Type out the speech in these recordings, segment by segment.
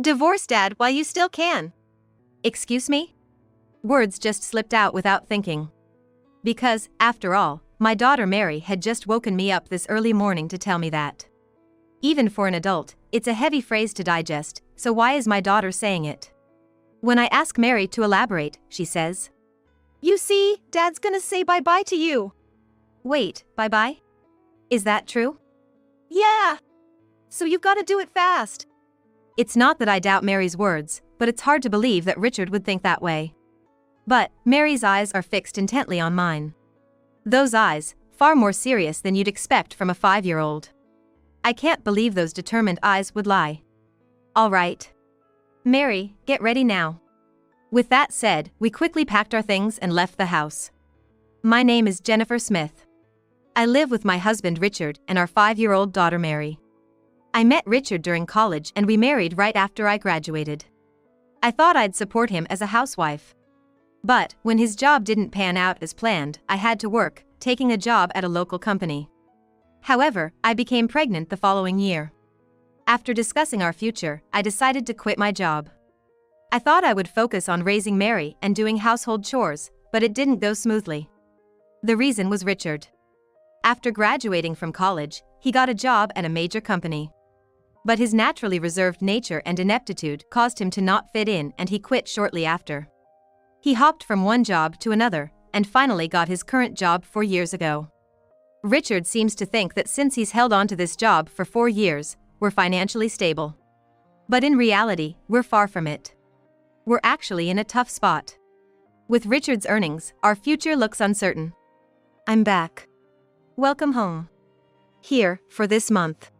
Divorce Dad while you still can. Excuse me? Words just slipped out without thinking. Because, after all, my daughter Mary had just woken me up this early morning to tell me that. Even for an adult, it's a heavy phrase to digest, so why is my daughter saying it? When I ask Mary to elaborate, she says, "You see, Dad's gonna say bye-bye to you." Wait, bye-bye? Is that true? Yeah. So you've gotta do it fast. It's not that I doubt Mary's words, but it's hard to believe that Richard would think that way. But Mary's eyes are fixed intently on mine. Those eyes, far more serious than you'd expect from a 5-year-old. I can't believe those determined eyes would lie. All right. Mary, get ready now. With that said, we quickly packed our things and left the house. My name is Jennifer Smith. I live with my husband Richard and our 5-year-old daughter Mary. I met Richard during college and we married right after I graduated. I thought I'd support him as a housewife. But, when his job didn't pan out as planned, I had to work, taking a job at a local company. However, I became pregnant the following year. After discussing our future, I decided to quit my job. I thought I would focus on raising Mary and doing household chores, but it didn't go smoothly. The reason was Richard. After graduating from college, he got a job at a major company. But his naturally reserved nature and ineptitude caused him to not fit in and he quit shortly after. He hopped from one job to another, and finally got his current job 4 years ago. Richard seems to think that since he's held on to this job for 4 years, we're financially stable. But in reality, we're far from it. We're actually in a tough spot. With Richard's earnings, our future looks uncertain. I'm back. Welcome home. Here, for this month.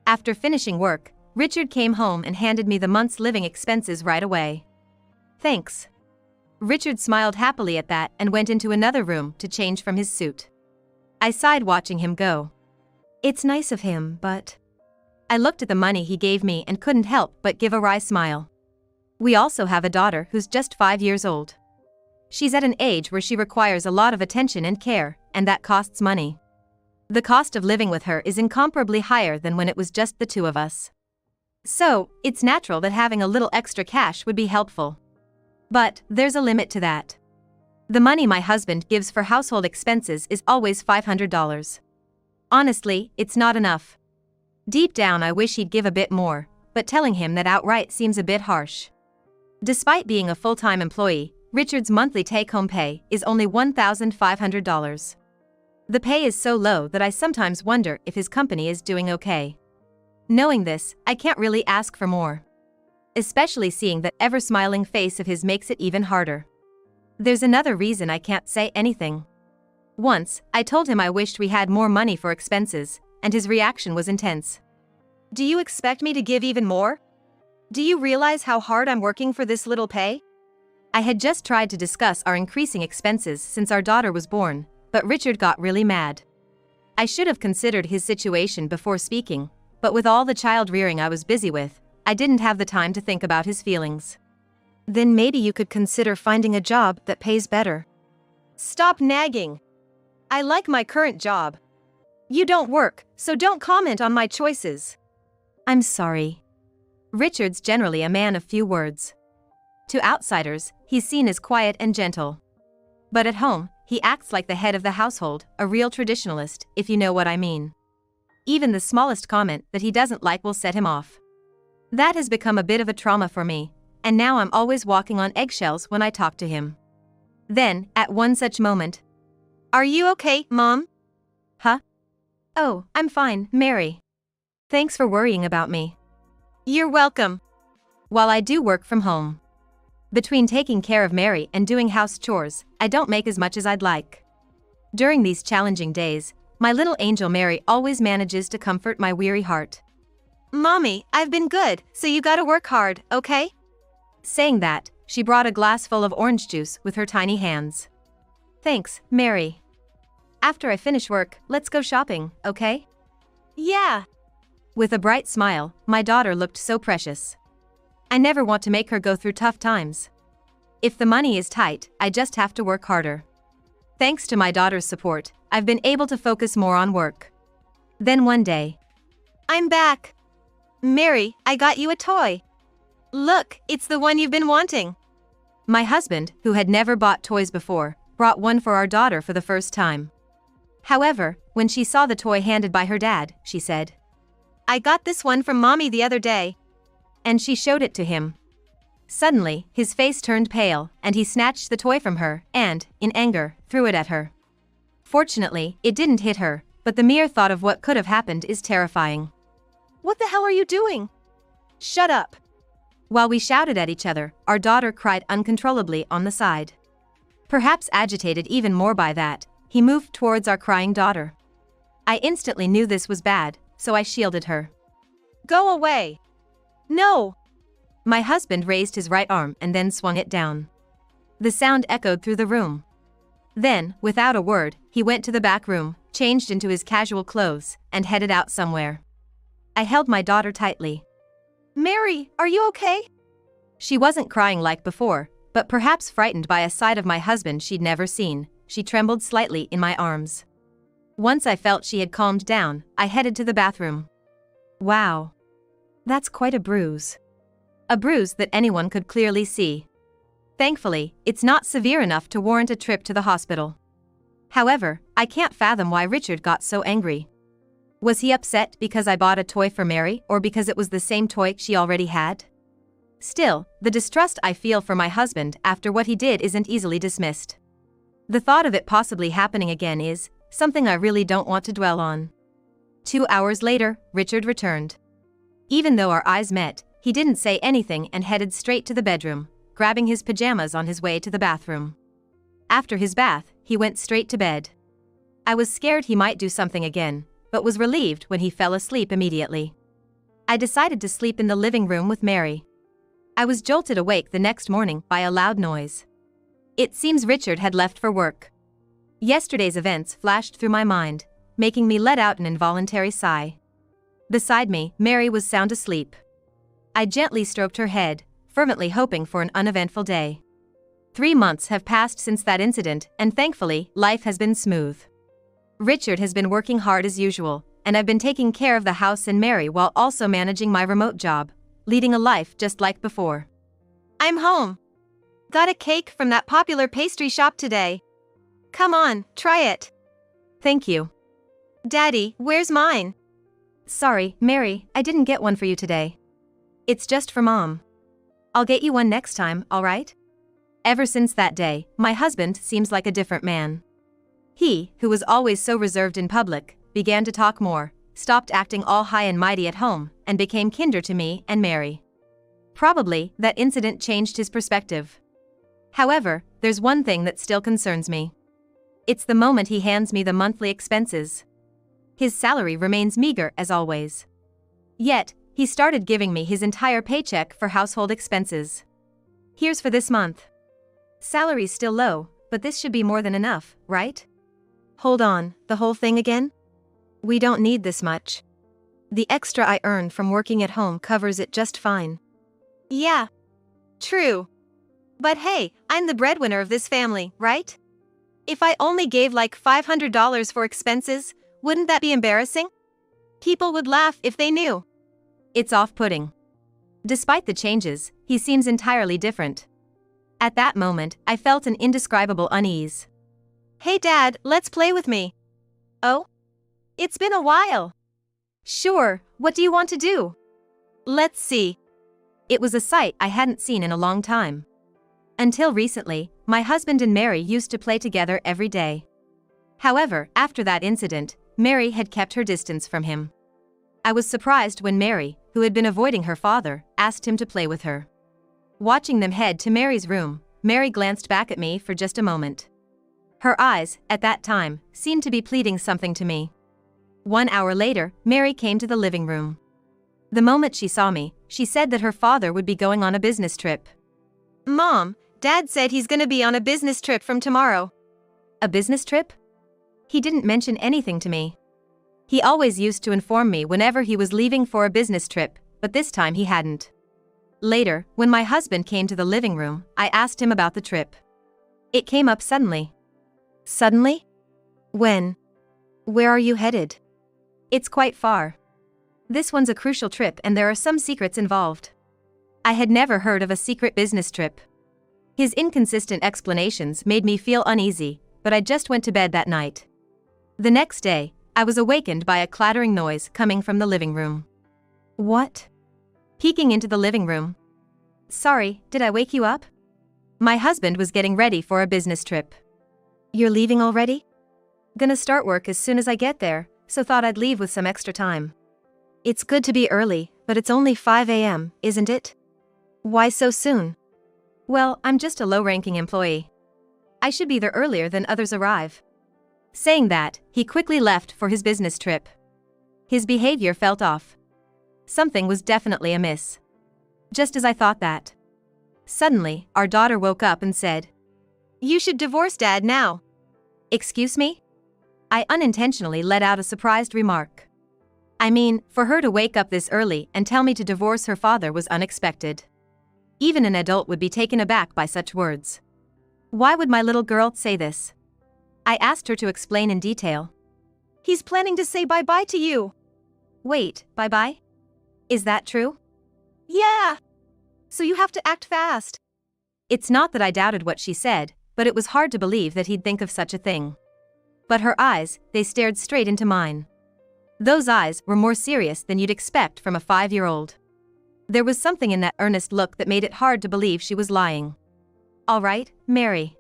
After finishing work, Richard came home and handed me the month's living expenses right away. Thanks. Richard smiled happily at that and went into another room to change from his suit. I sighed watching him go. It's nice of him, but... I looked at the money he gave me and couldn't help but give a wry smile. We also have a daughter who's just 5 years old. She's at an age where she requires a lot of attention and care, and that costs money. The cost of living with her is incomparably higher than when it was just the two of us. So, it's natural that having a little extra cash would be helpful. But, there's a limit to that. The money my husband gives for household expenses is always $500. Honestly, it's not enough. Deep down I wish he'd give a bit more, but telling him that outright seems a bit harsh. Despite being a full-time employee, Richard's monthly take-home pay is only $1,500. The pay is so low that I sometimes wonder if his company is doing okay. Knowing this, I can't really ask for more. Especially seeing that ever-smiling face of his makes it even harder. There's another reason I can't say anything. Once, I told him I wished we had more money for expenses, and his reaction was intense. Do you expect me to give even more? Do you realize how hard I'm working for this little pay? I had just tried to discuss our increasing expenses since our daughter was born, but Richard got really mad. I should have considered his situation before speaking, but with all the child rearing I was busy with, I didn't have the time to think about his feelings. Then maybe you could consider finding a job that pays better. Stop nagging. I like my current job. You don't work, so don't comment on my choices. I'm sorry. Richard's generally a man of few words. To outsiders, he's seen as quiet and gentle. But at home, he acts like the head of the household, a real traditionalist, if you know what I mean. Even the smallest comment that he doesn't like will set him off. That has become a bit of a trauma for me, and now I'm always walking on eggshells when I talk to him. Then, at one such moment, "Are you okay, Mom?" "Huh? Oh, I'm fine, Mary. Thanks for worrying about me." "You're welcome." While I do work from home. Between taking care of Mary and doing house chores, I don't make as much as I'd like. During these challenging days, my little angel Mary always manages to comfort my weary heart. "Mommy, I've been good, so you gotta work hard, okay?" Saying that, she brought a glass full of orange juice with her tiny hands. Thanks, Mary. After I finish work, let's go shopping, okay? Yeah. With a bright smile, my daughter looked so precious. I never want to make her go through tough times. If the money is tight, I just have to work harder. Thanks to my daughter's support, I've been able to focus more on work. Then one day, "I'm back. Mary, I got you a toy." Look, it's the one you've been wanting. My husband, who had never bought toys before, brought one for our daughter for the first time. However, when she saw the toy handed by her dad, she said, "I got this one from Mommy the other day." And she showed it to him. Suddenly, his face turned pale, and he snatched the toy from her and, in anger, threw it at her. Fortunately, it didn't hit her, but the mere thought of what could have happened is terrifying. "What the hell are you doing? Shut up!" While we shouted at each other, our daughter cried uncontrollably on the side. Perhaps agitated even more by that, he moved towards our crying daughter. I instantly knew this was bad, so I shielded her. "Go away!" "No!" My husband raised his right arm and then swung it down. The sound echoed through the room. Then, without a word, he went to the back room, changed into his casual clothes, and headed out somewhere. I held my daughter tightly. "Mary, are you okay?" She wasn't crying like before, but perhaps frightened by a side of my husband she'd never seen, she trembled slightly in my arms. Once I felt she had calmed down, I headed to the bathroom. Wow. That's quite a bruise. A bruise that anyone could clearly see. Thankfully, it's not severe enough to warrant a trip to the hospital. However, I can't fathom why Richard got so angry. Was he upset because I bought a toy for Mary or because it was the same toy she already had? Still, the distrust I feel for my husband after what he did isn't easily dismissed. The thought of it possibly happening again is something I really don't want to dwell on. 2 hours later, Richard returned. Even though our eyes met, he didn't say anything and headed straight to the bedroom, grabbing his pajamas on his way to the bathroom. After his bath, he went straight to bed. I was scared he might do something again, but was relieved when he fell asleep immediately. I decided to sleep in the living room with Mary. I was jolted awake the next morning by a loud noise. It seems Richard had left for work. Yesterday's events flashed through my mind, making me let out an involuntary sigh. Beside me, Mary was sound asleep. I gently stroked her head, fervently hoping for an uneventful day. 3 months have passed since that incident, and thankfully, life has been smooth. Richard has been working hard as usual, and I've been taking care of the house and Mary while also managing my remote job, leading a life just like before. I'm home. Got a cake from that popular pastry shop today. Come on, try it. Thank you. Daddy, where's mine? Sorry, Mary, I didn't get one for you today. It's just for Mom. I'll get you one next time, alright? Ever since that day, my husband seems like a different man. He, who was always so reserved in public, began to talk more, stopped acting all high and mighty at home, and became kinder to me and Mary. Probably, that incident changed his perspective. However, there's one thing that still concerns me. It's the moment he hands me the monthly expenses. His salary remains meager as always. Yet, he started giving me his entire paycheck for household expenses. Here's for this month. Salary's still low, but this should be more than enough, right? Hold on, the whole thing again? We don't need this much. The extra I earn from working at home covers it just fine. Yeah. True. But hey, I'm the breadwinner of this family, right? If I only gave like $500 for expenses, wouldn't that be embarrassing? People would laugh if they knew. It's off-putting. Despite the changes, he seems entirely different. At that moment, I felt an indescribable unease. Hey Dad, let's play with me. Oh? It's been a while. Sure, what do you want to do? Let's see. It was a sight I hadn't seen in a long time. Until recently, my husband and Mary used to play together every day. However, after that incident, Mary had kept her distance from him. I was surprised when Mary, who had been avoiding her father, asked him to play with her. Watching them head to Mary's room, Mary glanced back at me for just a moment. Her eyes, at that time, seemed to be pleading something to me. 1 hour later, Mary came to the living room. The moment she saw me, she said that her father would be going on a business trip. Mom, Dad said he's gonna be on a business trip from tomorrow. A business trip? He didn't mention anything to me. He always used to inform me whenever he was leaving for a business trip, but this time he hadn't. Later, when my husband came to the living room, I asked him about the trip. It came up suddenly. Suddenly? When? Where are you headed? It's quite far. This one's a crucial trip and there are some secrets involved. I had never heard of a secret business trip. His inconsistent explanations made me feel uneasy, but I just went to bed that night. The next day, I was awakened by a clattering noise coming from the living room. What? Peeking into the living room. Sorry, did I wake you up? My husband was getting ready for a business trip. You're leaving already? Gonna start work as soon as I get there, so thought I'd leave with some extra time. It's good to be early, but it's only 5 a.m., isn't it? Why so soon? Well, I'm just a low-ranking employee. I should be there earlier than others arrive. Saying that, he quickly left for his business trip. His behavior felt off. Something was definitely amiss. Just as I thought that. Suddenly, our daughter woke up and said, "You should divorce Dad now." Excuse me? I unintentionally let out a surprised remark. I mean, for her to wake up this early and tell me to divorce her father was unexpected. Even an adult would be taken aback by such words. Why would my little girl say this? I asked her to explain in detail. He's planning to say bye-bye to you. Wait, bye-bye? Is that true? Yeah. So you have to act fast. It's not that I doubted what she said, but it was hard to believe that he'd think of such a thing. But her eyes, they stared straight into mine. Those eyes were more serious than you'd expect from a 5-year-old. There was something in that earnest look that made it hard to believe she was lying. All right, Mary.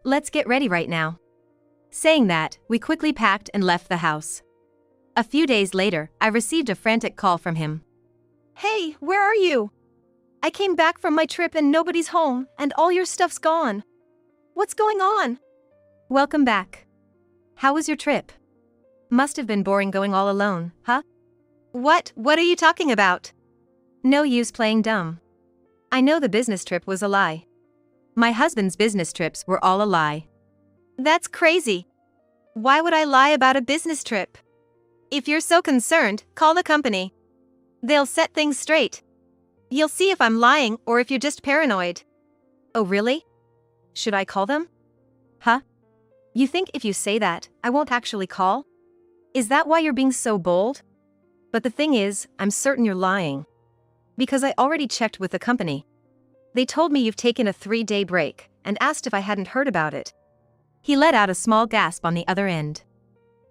Let's get ready right now. Saying that, we quickly packed and left the house. A few days later, I received a frantic call from him. Hey, where are you? I came back from my trip and nobody's home, and all your stuff's gone. What's going on? Welcome back. How was your trip? Must have been boring going all alone, huh? What are you talking about? No use playing dumb. I know the business trip was a lie. My husband's business trips were all a lie. That's crazy. Why would I lie about a business trip? If you're so concerned, call the company. They'll set things straight. You'll see if I'm lying or if you're just paranoid. Oh really? Should I call them? Huh? You think if you say that, I won't actually call? Is that why you're being so bold? But the thing is, I'm certain you're lying. Because I already checked with the company. They told me you've taken a 3-day break and asked if I hadn't heard about it. He let out a small gasp on the other end.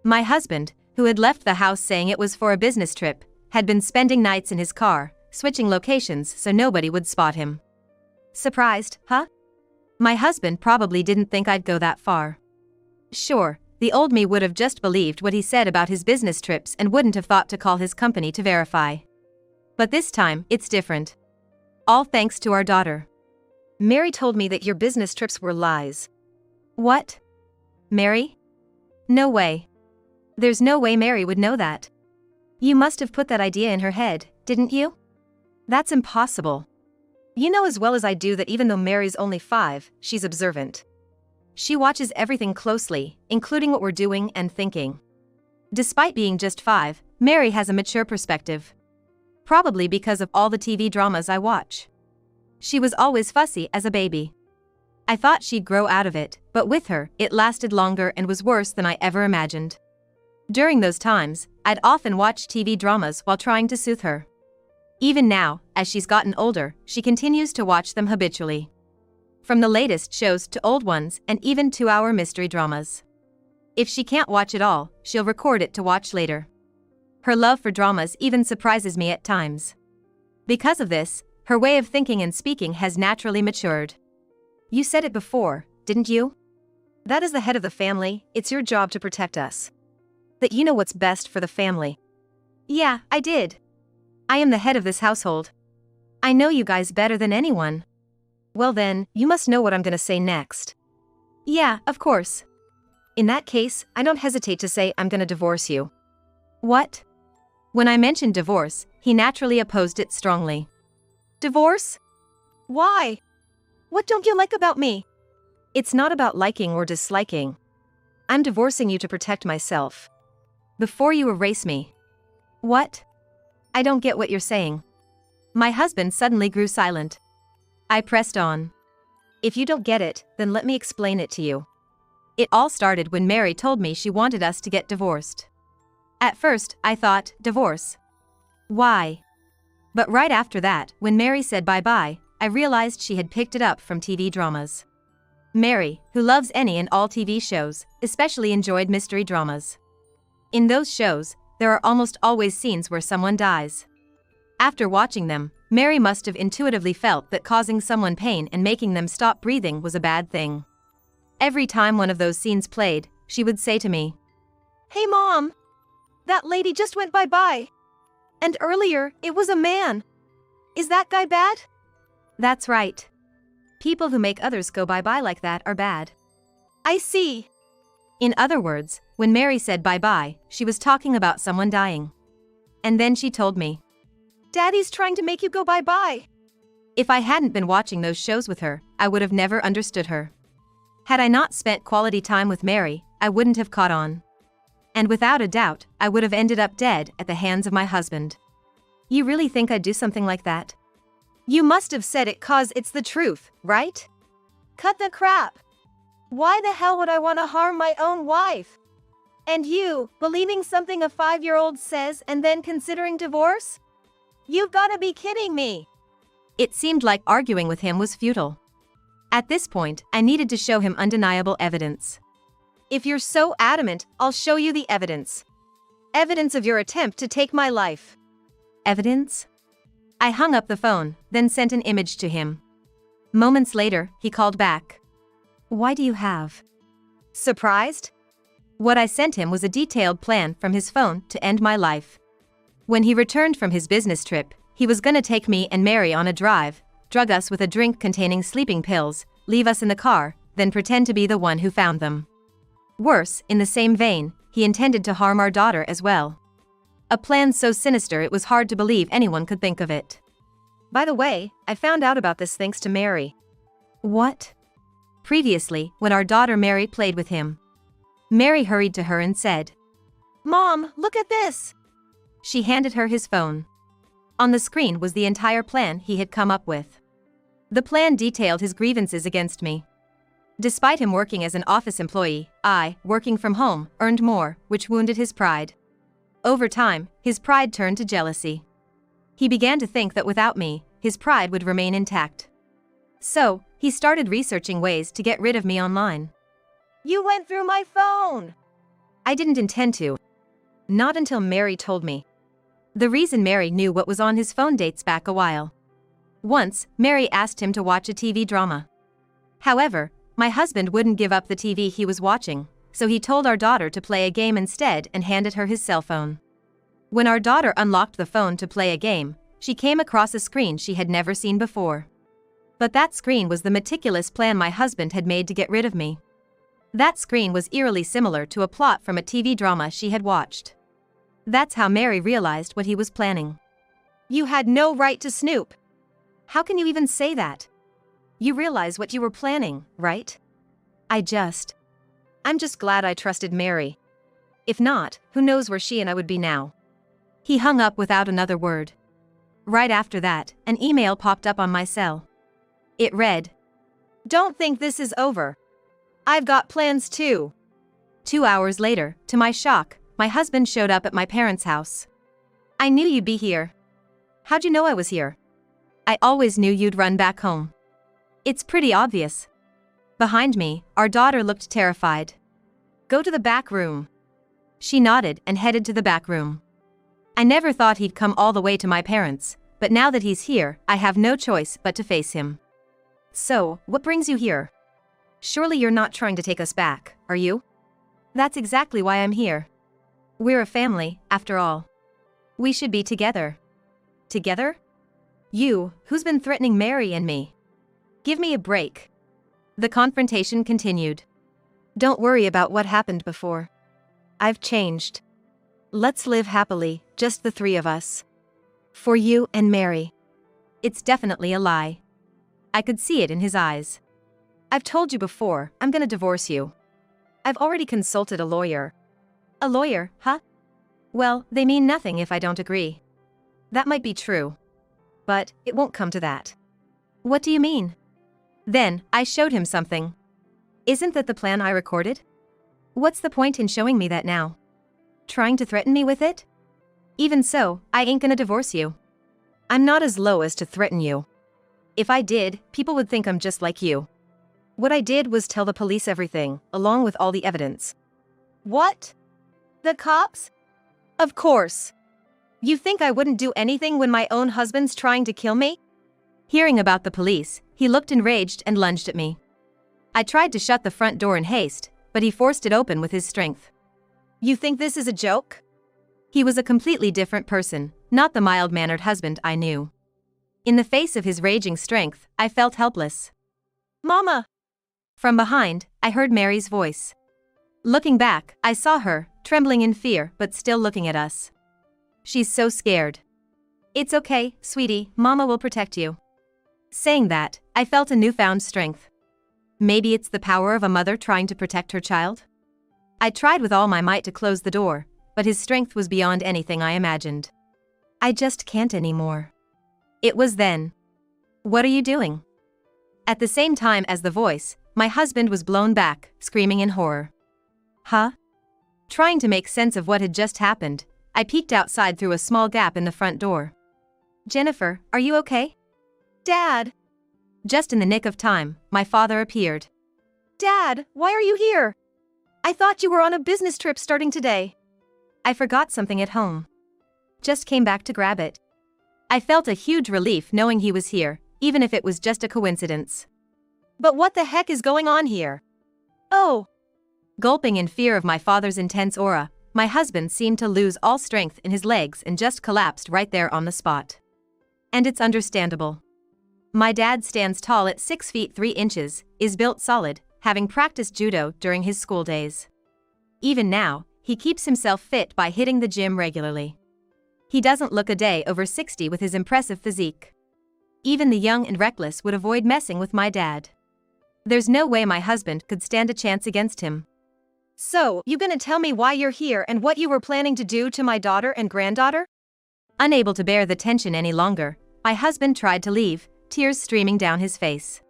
My husband, who had left the house saying it was for a business trip, had been spending nights in his car, switching locations so nobody would spot him. Surprised, huh? My husband probably didn't think I'd go that far. Sure, the old me would have just believed what he said about his business trips and wouldn't have thought to call his company to verify. But this time, it's different. All thanks to our daughter. Mary told me that your business trips were lies. What? Mary? No way. There's no way Mary would know that. You must have put that idea in her head, didn't you? That's impossible. You know as well as I do that even though Mary's only 5, she's observant. She watches everything closely, including what we're doing and thinking. Despite being just 5, Mary has a mature perspective. Probably because of all the TV dramas I watch. She was always fussy as a baby. I thought she'd grow out of it, but with her, it lasted longer and was worse than I ever imagined. During those times, I'd often watch TV dramas while trying to soothe her. Even now, as she's gotten older, she continues to watch them habitually. From the latest shows to old ones and even 2-hour mystery dramas. If she can't watch it all, she'll record it to watch later. Her love for dramas even surprises me at times. Because of this, her way of thinking and speaking has naturally matured. You said it before, didn't you? That as the head of the family, it's your job to protect us. That you know what's best for the family. Yeah, I did. I am the head of this household. I know you guys better than anyone. Well then, you must know what I'm gonna say next. Yeah, of course. In that case, I don't hesitate to say I'm gonna divorce you. What? When I mentioned divorce, he naturally opposed it strongly. Divorce? Why? What don't you like about me? It's not about liking or disliking. I'm divorcing you to protect myself. Before you erase me. What? I don't get what you're saying. My husband suddenly grew silent. I pressed on. If you don't get it, then let me explain it to you. It all started when Mary told me she wanted us to get divorced. At first, I thought, divorce? Why? But right after that, when Mary said bye-bye, I realized she had picked it up from TV dramas. Mary, who loves any and all TV shows, especially enjoyed mystery dramas. In those shows, there are almost always scenes where someone dies. After watching them, Mary must have intuitively felt that causing someone pain and making them stop breathing was a bad thing. Every time one of those scenes played, she would say to me, "Hey Mom! That lady just went bye-bye. And earlier, it was a man. Is that guy bad?" "That's right. People who make others go bye-bye like that are bad." "I see." In other words, when Mary said bye-bye, she was talking about someone dying. And then she told me, "Daddy's trying to make you go bye-bye." If I hadn't been watching those shows with her, I would have never understood her. Had I not spent quality time with Mary, I wouldn't have caught on. And without a doubt, I would have ended up dead at the hands of my husband. You really think I'd do something like that? You must have said it 'cause it's the truth, right? Cut the crap. Why the hell would I want to harm my own wife? And you, believing something a 5-year-old says and then considering divorce? You've got to be kidding me. It seemed like arguing with him was futile. At this point, I needed to show him undeniable evidence. If you're so adamant, I'll show you the evidence. Evidence of your attempt to take my life. Evidence? I hung up the phone, then sent an image to him. Moments later, he called back. "Why do you have?" Surprised? What I sent him was a detailed plan from his phone to end my life. When he returned from his business trip, he was gonna take me and Mary on a drive, drug us with a drink containing sleeping pills, leave us in the car, then pretend to be the one who found them. Worse, in the same vein, he intended to harm our daughter as well. A plan so sinister it was hard to believe anyone could think of it. By the way, I found out about this thanks to Mary. What? Previously, when our daughter Mary played with him. Mary hurried to her and said, "Mom, look at this." She handed her his phone. On the screen was the entire plan he had come up with. The plan detailed his grievances against me. Despite him working as an office employee, I, working from home, earned more, which wounded his pride. Over time, his pride turned to jealousy. He began to think that without me, his pride would remain intact. So, he started researching ways to get rid of me online. "You went through my phone." I didn't intend to. Not until Mary told me. The reason Mary knew what was on his phone dates back a while. Once, Mary asked him to watch a TV drama. However, my husband wouldn't give up the TV he was watching, so he told our daughter to play a game instead and handed her his cell phone. When our daughter unlocked the phone to play a game, she came across a screen she had never seen before. But that screen was the meticulous plan my husband had made to get rid of me. That screen was eerily similar to a plot from a TV drama she had watched. That's how Mary realized what he was planning. "You had no right to snoop." How can you even say that? You realize what you were planning, right? I'm just glad I trusted Mary. If not, who knows where she and I would be now. He hung up without another word. Right after that, an email popped up on my cell. It read, "Don't think this is over. I've got plans too." 2 hours later, to my shock, my husband showed up at my parents' house. "I knew you'd be here." "How'd you know I was here?" "I always knew you'd run back home." "It's pretty obvious." Behind me, our daughter looked terrified. "Go to the back room." She nodded and headed to the back room. I never thought he'd come all the way to my parents, but now that he's here, I have no choice but to face him. "So, what brings you here? Surely you're not trying to take us back, are you?" "That's exactly why I'm here. We're a family, after all. We should be together." "Together? You, who's been threatening Mary and me? Give me a break." The confrontation continued. "Don't worry about what happened before. I've changed. Let's live happily, just the three of us. For you and Mary." It's definitely a lie. I could see it in his eyes. "I've told you before, I'm gonna divorce you. I've already consulted a lawyer." "A lawyer, huh? Well, they mean nothing if I don't agree." "That might be true. But it won't come to that." "What do you mean?" Then, I showed him something. "Isn't that the plan I recorded? What's the point in showing me that now? Trying to threaten me with it? Even so, I ain't gonna divorce you." I'm not as low as to threaten you. If I did, people would think I'm just like you. What I did was tell the police everything, along with all the evidence. What? The cops? Of course. You think I wouldn't do anything when my own husband's trying to kill me? Hearing about the police, he looked enraged and lunged at me. I tried to shut the front door in haste, but he forced it open with his strength. You think this is a joke? He was a completely different person, not the mild-mannered husband I knew. In the face of his raging strength, I felt helpless. Mama! From behind, I heard Mary's voice. Looking back, I saw her, trembling in fear but still looking at us. She's so scared. It's okay, sweetie, Mama will protect you. Saying that, I felt a newfound strength. Maybe it's the power of a mother trying to protect her child? I tried with all my might to close the door, but his strength was beyond anything I imagined. I just can't anymore. It was then. What are you doing? At the same time as the voice, my husband was blown back, screaming in horror. Huh? Trying to make sense of what had just happened, I peeked outside through a small gap in the front door. Jennifer, are you okay? Dad! Just in the nick of time, my father appeared. Dad, why are you here? I thought you were on a business trip starting today. I forgot something at home. Just came back to grab it. I felt a huge relief knowing he was here, even if it was just a coincidence. But what the heck is going on here? Oh! Gulping in fear of my father's intense aura, my husband seemed to lose all strength in his legs and just collapsed right there on the spot. And it's understandable. My dad stands tall at 6 feet 3 inches, is built solid, having practiced judo during his school days. Even now, he keeps himself fit by hitting the gym regularly. He doesn't look a day over 60 with his impressive physique. Even the young and reckless would avoid messing with my dad. There's no way my husband could stand a chance against him. So, you gonna tell me why you're here and what you were planning to do to my daughter and granddaughter? Unable to bear the tension any longer, my husband tried to leave, tears streaming down his face.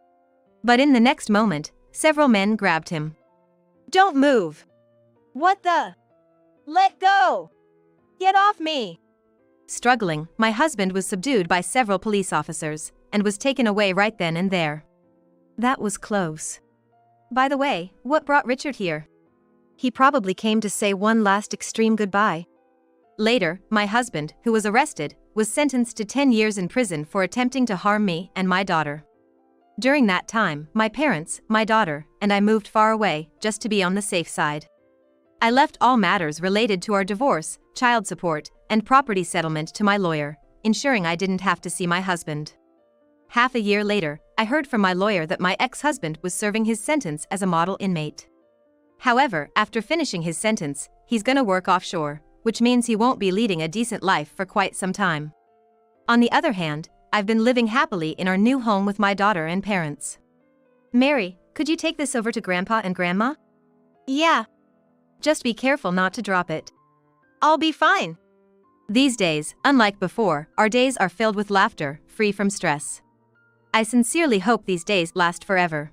But in the next moment, several men grabbed him. Don't move! What the? Let go! Get off me! Struggling, my husband was subdued by several police officers, and was taken away right then and there. That was close. By the way, what brought Richard here? He probably came to say one last extreme goodbye. Later, my husband, who was arrested, was sentenced to 10 years in prison for attempting to harm me and my daughter. During that time, my parents, my daughter, and I moved far away, just to be on the safe side. I left all matters related to our divorce, child support, and property settlement to my lawyer, ensuring I didn't have to see my husband. Half a year later, I heard from my lawyer that my ex-husband was serving his sentence as a model inmate. However, after finishing his sentence, he's gonna work offshore, which means he won't be leading a decent life for quite some time. On the other hand, I've been living happily in our new home with my daughter and parents. Mary, could you take this over to Grandpa and Grandma? Yeah. Just be careful not to drop it. I'll be fine. These days, unlike before, our days are filled with laughter, free from stress. I sincerely hope these days last forever.